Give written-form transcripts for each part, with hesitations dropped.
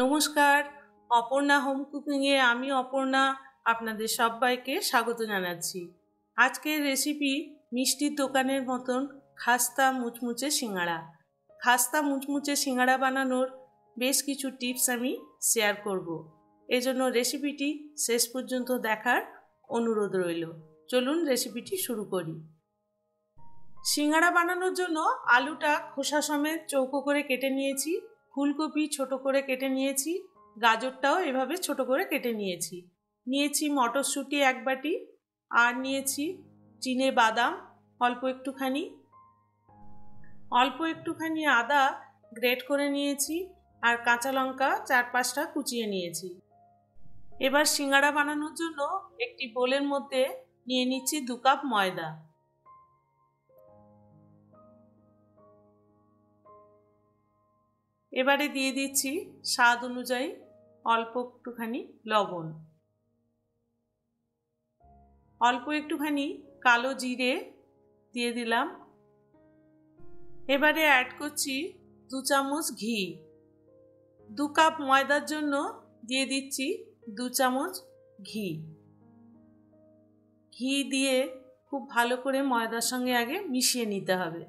নমস্কার, অপর্ণা হোম কুকিংয়ে আমি অপর্ণা আপনাদের সবাইকে স্বাগত জানাচ্ছি। আজকের রেসিপি মিষ্টির দোকানের মতন খাস্তা মুচমুচে সিঙ্গাড়া। খাস্তা মুচমুচে সিঙ্গাড়া বানানোর বেশ কিছু টিপস আমি শেয়ার করব। এজন্য রেসিপিটি শেষ পর্যন্ত দেখার অনুরোধ রইল। চলুন রেসিপিটি শুরু করি। সিঙ্গাড়া বানানোর জন্য আলুটা খোসা সমেত চৌকো করে কেটে নিয়েছি, ফুলকপি ছোট করে কেটে নিয়েছি, গাজরটাও এভাবে ছোট করে কেটে নিয়েছি মটরশুঁটি এক বাটি, আর নিয়েছি চিনে বাদাম অল্প একটুখানি আদা গ্রেট করে নিয়েছি, আর কাঁচা লঙ্কা 4-5টা কুচিয়ে নিয়েছি। এবার সিঙ্গাড়া বানানোর জন্য একটি বোলের মধ্যে নিয়ে নিচ্ছি 2 কাপ ময়দা। এবারে দিয়ে দিচ্ছি স্বাদ অনুযায়ী অল্প একটুখানি লবণ, অল্প একটুখানি কালো জিরে দিয়ে দিলাম। এবারে অ্যাড করছি 2 চামচ ঘি। 2 কাপ ময়দার জন্য দিয়ে দিচ্ছি 2 চামচ ঘি। ঘি দিয়ে খুব ভালো করে ময়দার সঙ্গে আগে মিশিয়ে নিতে হবে।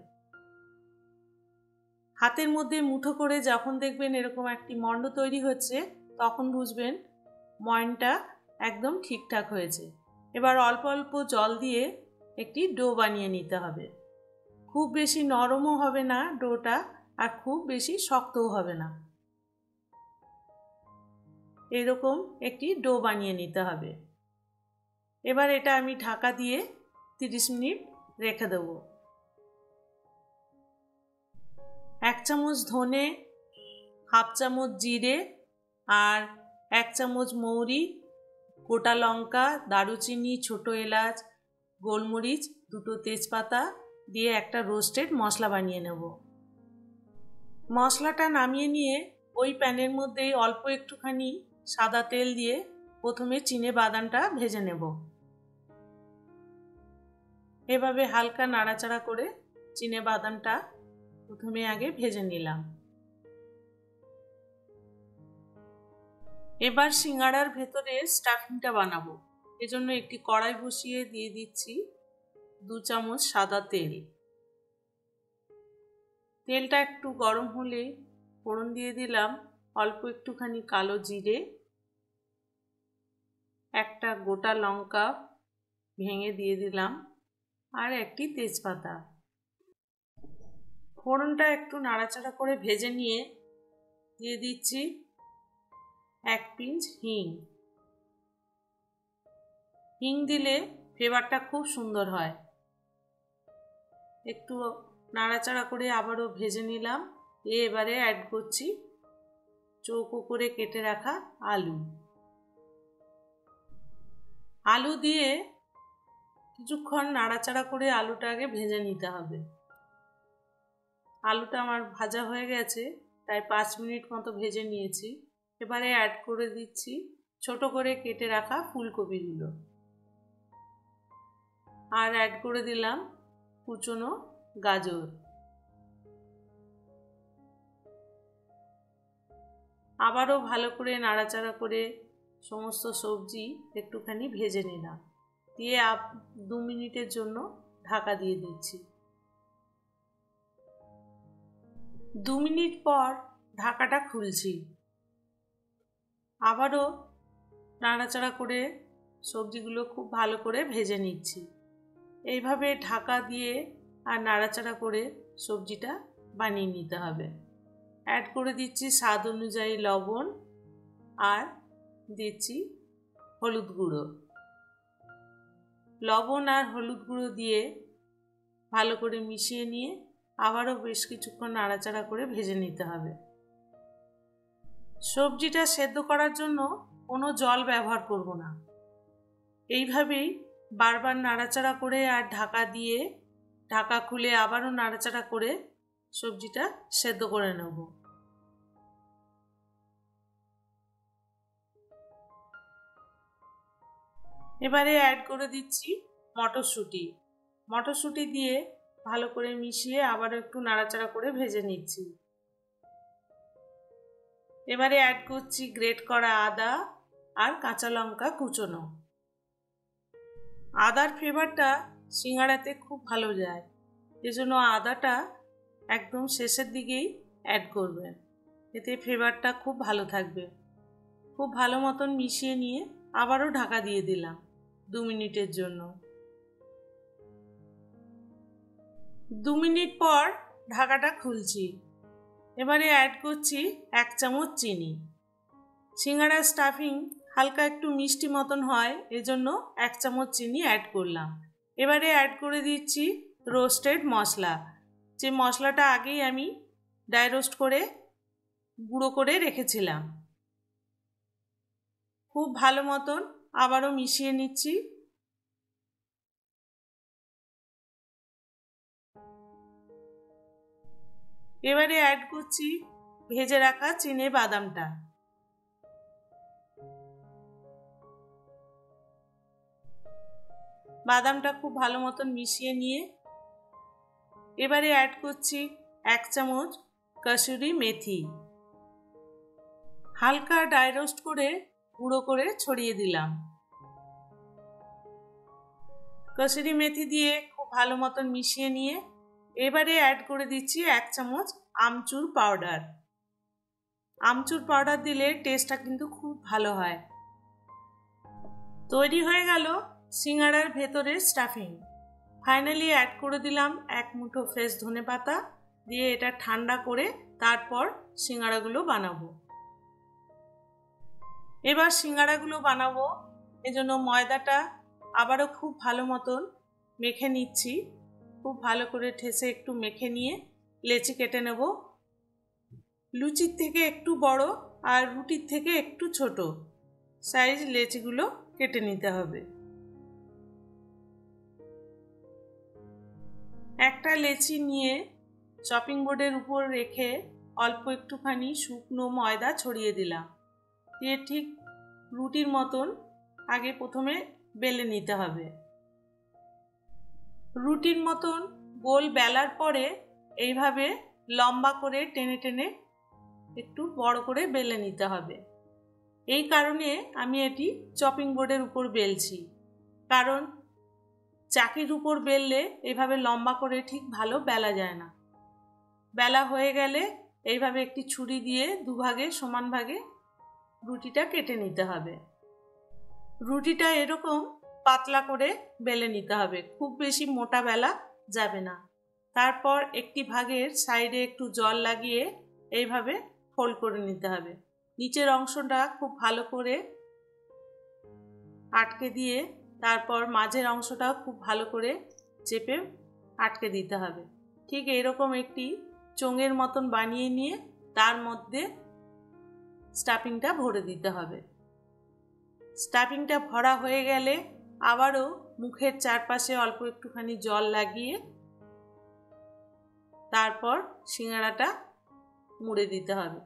হাতের মধ্যে মুঠো করে যখন দেখবেন এরকম একটি মণ্ড তৈরি হচ্ছে, তখন বুঝবেন ময়নটা একদম ঠিকঠাক হয়েছে। এবার অল্প অল্প জল দিয়ে একটি ডো বানিয়ে নিতে হবে। খুব বেশি নরমও হবে না ডোটা, আর খুব বেশি শক্তও হবে না। এরকম একটি ডো বানিয়ে নিতে হবে। এবার এটা আমি ঢাকা দিয়ে 30 মিনিট রেখে দেবো। 1 চামচ ধনে, হাফ চামচ জিরে, আর 1 চামচ মৌরি, গোটা লঙ্কা, দারুচিনি, ছোট এলাচ, গোলমরিচ, 2টো তেজপাতা দিয়ে একটা রোস্টেড মশলা বানিয়ে নেব। মশলাটা নামিয়ে নিয়ে ওই প্যানের মধ্যেই অল্প একটুখানি সাদা তেল দিয়ে প্রথমে চিনে বাদামটা ভেজে নেব। এভাবে হালকা নাড়াচাড়া করে চিনে বাদামটা প্রথমে আগে ভেজে নিলাম। এবার সিঙ্গাড়ার ভেতরে স্টাফিংটা বানাবো। এজন্য একটি কড়াই বসিয়ে দিয়ে দিচ্ছি 2 চামচ সাদা তেল। তেলটা একটু গরম হলে ফোড়ন দিয়ে দিলাম অল্প একটুখানি কালো জিরে, একটা গোটা লঙ্কা ভেঙে দিয়ে দিলাম, আর একটি তেজপাতা। ফোড়নটা একটু নাড়াচাড়া করে ভেজে নিয়ে দিয়ে দিচ্ছি 1 পিঞ্চ হিং। হিং দিলে ফ্লেভারটা খুব সুন্দর হয়। একটু নাড়াচাড়া করে আবারও ভেজে নিলাম। এবারে অ্যাড করছি চৌকো করে কেটে রাখা আলু। আলু দিয়ে কিছুক্ষণ নাড়াচাড়া করে আলুটা আগে ভেজে নিতে হবে। আলুটা আমার ভাজা হয়ে গেছে, তাই 5 মিনিট মতো ভেজে নিয়েছি। এবারে অ্যাড করে দিচ্ছি ছোট করে কেটে রাখা ফুলকপিগুলো, আর অ্যাড করে দিলাম কুচনো গাজর। আবারও ভালো করে নাড়াচাড়া করে সমস্ত সবজি একটুখানি ভেজে নিলাম, দিয়ে 2 মিনিটের জন্য ঢাকা দিয়ে দিচ্ছি। 2 মিনিট পর ঢাকাটা খুলছি। আবারও নাড়াচাড়া করে সবজিগুলো খুব ভালো করে ভেজে নিচ্ছি। এইভাবে ঢাকা দিয়ে আর নাড়াচাড়া করে সবজিটা বানিয়ে নিতে হবে। অ্যাড করে দিচ্ছি স্বাদ অনুযায়ী লবণ, আর দিচ্ছি হলুদ গুঁড়ো। লবণ আর হলুদ গুঁড়ো দিয়ে ভালো করে মিশিয়ে নিয়ে আবারও বেশ কিছুক্ষণ নাড়াচাড়া করে ভেজে নিতে হবে। সবজিটা সেদ্ধ করার জন্য কোনো জল ব্যবহার করব না। এইভাবেই বারবার নাড়াচাড়া করে আর ঢাকা দিয়ে ঢাকা খুলে আবারও নাড়াচাড়া করে সবজিটা সেদ্ধ করে নেব। এবারে অ্যাড করে দিচ্ছি মটরশুঁটি। মটরশুঁটি দিয়ে ভালো করে মিশিয়ে আবারও একটু নাড়াচাড়া করে ভেজে নিচ্ছি। এবারে অ্যাড করছি গ্রেট করা আদা আর কাঁচা লঙ্কা কুচোনো। আদার ফ্লেভারটা সিঙ্গাড়াতে খুব ভালো যায়, এজন্য আদাটা একদম শেষের দিকেই অ্যাড করবেন, এতে ফ্লেভারটা খুব ভালো থাকবে। খুব ভালো মতন মিশিয়ে নিয়ে আবারও ঢাকা দিয়ে দিলাম 2 মিনিটের জন্য। 2 মিনিট পর ঢাকাটা খুলছি। এবারে অ্যাড করছি 1 চামচ চিনি। সিঙ্গাড়ার স্টাফিং হালকা একটু মিষ্টি মতন হয়, এজন্য 1 চামচ চিনি অ্যাড করলাম। এবারে অ্যাড করে দিচ্ছি রোস্টেড মশলা, যে মশলাটা আগেই আমি ড্রাই রোস্ট করে গুঁড়ো করে রেখেছিলাম। খুব ভালো মতন আবারও মিশিয়ে নিচ্ছি। এবারে অ্যাড করছি ভেজে রাখা চিনে বাদামটা। বাদামটা খুব ভালো মতন মিশিয়ে নিয়ে এবারে অ্যাড করছি 1 চামচ কসুরি মেথি। হালকা ড্রাই রোস্ট করে গুঁড়ো করে ছড়িয়ে দিলাম। কসুরি মেথি দিয়ে খুব ভালো মতন মিশিয়ে নিয়ে এবারে অ্যাড করে দিচ্ছি 1 চামচ আমচুর পাউডার। আমচুর পাউডার দিলে টেস্টটা কিন্তু খুব ভালো হয়। তৈরি হয়ে গেল সিঙ্গাড়ার ভেতরের স্টাফিং। ফাইনালি অ্যাড করে দিলাম 1 মুঠো ফ্রেশ ধনেপাতা, দিয়ে এটা ঠান্ডা করে তারপর সিঙ্গাড়াগুলো বানাবো। এবার সিঙ্গাড়াগুলো বানাবো, এজন্য ময়দাটা আবারও খুব ভালো মতন মেখে নিচ্ছি। খুব ভালো করে ঠেসে একটু মেখে নিয়ে লেচি কেটে নেব। লুচির থেকে একটু বড় আর রুটির থেকে একটু ছোট সাইজ লেচিগুলো কেটে নিতে হবে। একটা লেচি নিয়ে চপিং বোর্ডের উপর রেখে অল্প একটুখানি শুকনো ময়দা ছড়িয়ে দিলাম, দিয়ে ঠিক রুটির মতন আগে প্রথমে বেলে নিতে হবে। রুটির মতন গোল বেলার পরে এইভাবে লম্বা করে টেনে টেনে একটু বড় করে বেলে নিতে হবে। এই কারণে আমি এটি চপিং বোর্ডের উপর বেলছি, কারণ চাকির উপর বেললে এইভাবে লম্বা করে ঠিক ভালো বেলা যায় না। বেলা হয়ে গেলে এইভাবে একটি ছুরি দিয়ে দুভাগে সমান ভাগে রুটিটা কেটে নিতে হবে। রুটিটা এরকম পাতলা করে বেলে নিতে হবে, খুব বেশি মোটা বেলা যাবে না। তারপর একটি ভাগের সাইডে একটু জল লাগিয়ে এইভাবে ফোল্ড করে নিতে হবে। নিচের অংশটা খুব ভালো করে আটকে দিয়ে তারপর মাঝের অংশটাও খুব ভালো করে চেপে আটকে দিতে হবে। ঠিক এরকম একটি চোঙের মতন বানিয়ে নিয়ে তার মধ্যে স্টাফিংটা ভরে দিতে হবে। স্টাফিংটা ভরা হয়ে গেলে আবারও মুখের চারপাশে অল্প একটুখানি জল লাগিয়ে তারপর সিঙ্গাড়াটা মুড়ে দিতে হবে।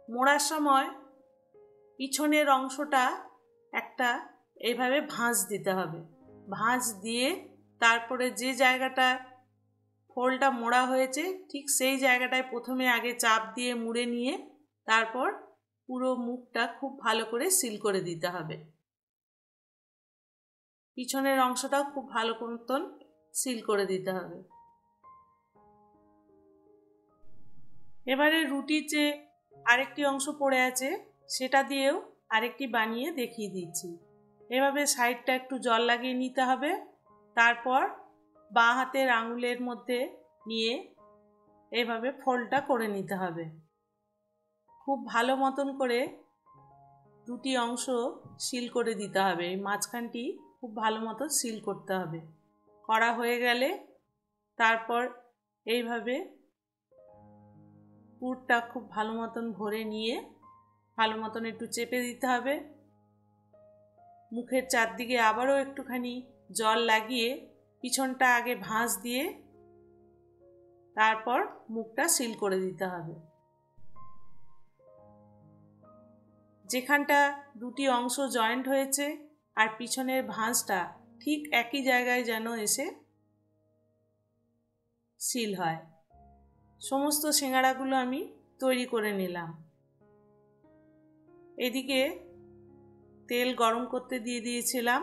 মোড়ার সময় পিছনের অংশটা একটা এইভাবে ভাঁজ দিতে হবে। ভাঁজ দিয়ে তারপরে যে জায়গাটা ফোল্ডটা মোড়া হয়েছে ঠিক সেই জায়গাটায় প্রথমে আগে চাপ দিয়ে মুড়ে নিয়ে তারপর পুরো মুখটা খুব ভালো করে সিল করে দিতে হবে। পিছনের অংশটাও খুব ভালো মতন সিল করে দিতে হবে। এবারে রুটির যে আরেকটি অংশ পড়ে আছে সেটা দিয়েও আরেকটি বানিয়ে দেখিয়ে দিচ্ছি। এভাবে সাইডটা একটু জল লাগিয়ে নিতে হবে, তারপর বাঁ হাতের আঙুলের মধ্যে নিয়ে এইভাবে ফোল্ডটা করে নিতে হবে। খুব ভালো মতন করে দুটি অংশ সিল করে দিতে হবে। এই মাঝখানটি খুব ভালো মতো সিল করতে হবে। করা হয়ে গেলে তারপর এইভাবে পুরটা খুব ভালো মতন ভরে নিয়ে ভালো মতন একটু চেপে দিতে হবে। মুখের চারদিকে আবারও একটুখানি জল লাগিয়ে পিছনটা আগে ভাঁজ দিয়ে তারপর মুখটা সিল করে দিতে হবে। যেখানটা দুটি অংশ জয়েন্ট হয়েছে আর পিছনের ভাঁজটা ঠিক একই জায়গায় যেন এসে সিল হয়। সমস্ত সিঙ্গাড়াগুলো আমি তৈরি করে নিলাম। এদিকে তেল গরম করতে দিয়ে দিয়েছিলাম।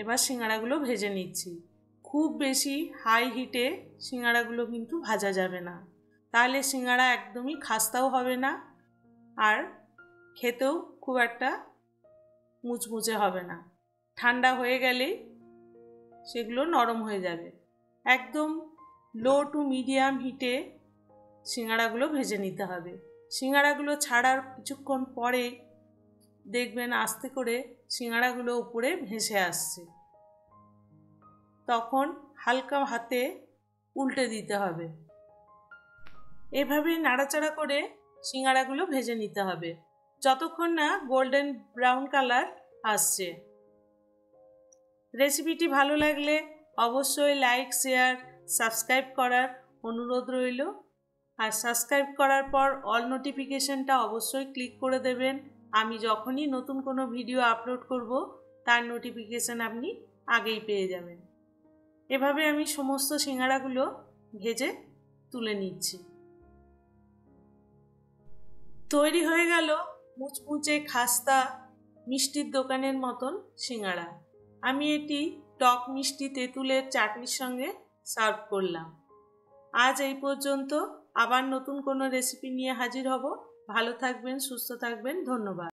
এবার সিঙ্গাড়াগুলো ভেজে নিচ্ছি। খুব বেশি হাই হিটে সিঙ্গাড়াগুলো কিন্তু ভাজা যাবে না, তাহলে সিঙ্গাড়া একদমই খাস্তাও হবে না আর খেতেও খুব একটা মুচমুচে হবে না। ঠান্ডা হয়ে গেলেই সেগুলো নরম হয়ে যাবে। একদম লো টু মিডিয়াম হিটে সিঙ্গাড়াগুলো ভেজে নিতে হবে। সিঙ্গাড়াগুলো ছাড়ার কিছুক্ষণ পরে দেখবেন আস্তে করে সিঙ্গাড়াগুলো উপরে ভেসে আসছে, তখন হালকা হাতে উল্টে দিতে হবে। এভাবেই নাড়াচাড়া করে সিঙ্গাড়াগুলো ভেজে নিতে হবে যতক্ষণ না গোল্ডেন ব্রাউন কালার আসছে। রেসিপিটি ভালো লাগলে অবশ্যই লাইক, শেয়ার, সাবস্ক্রাইব করার অনুরোধ রইল। আর সাবস্ক্রাইব করার পর অল নোটিফিকেশনটা অবশ্যই ক্লিক করে দেবেন। আমি যখনই নতুন কোনো ভিডিও আপলোড করব তার নোটিফিকেশন আপনি আগেই পেয়ে যাবেন। এভাবে আমি সমস্ত সিঙ্গাড়াগুলো ভেজে তুলে নিচ্ছি। তৈরি হয়ে গেল মুচমুচে খাস্তা মিষ্টির দোকানের মতন সিঙ্গাড়া। আমি এটি টক মিষ্টি তেঁতুলের চাটনির সঙ্গে সার্ভ করলাম। আজ এই পর্যন্ত। আবার নতুন কোনো রেসিপি নিয়ে হাজির হব। ভালো থাকবেন, সুস্থ থাকবেন। ধন্যবাদ।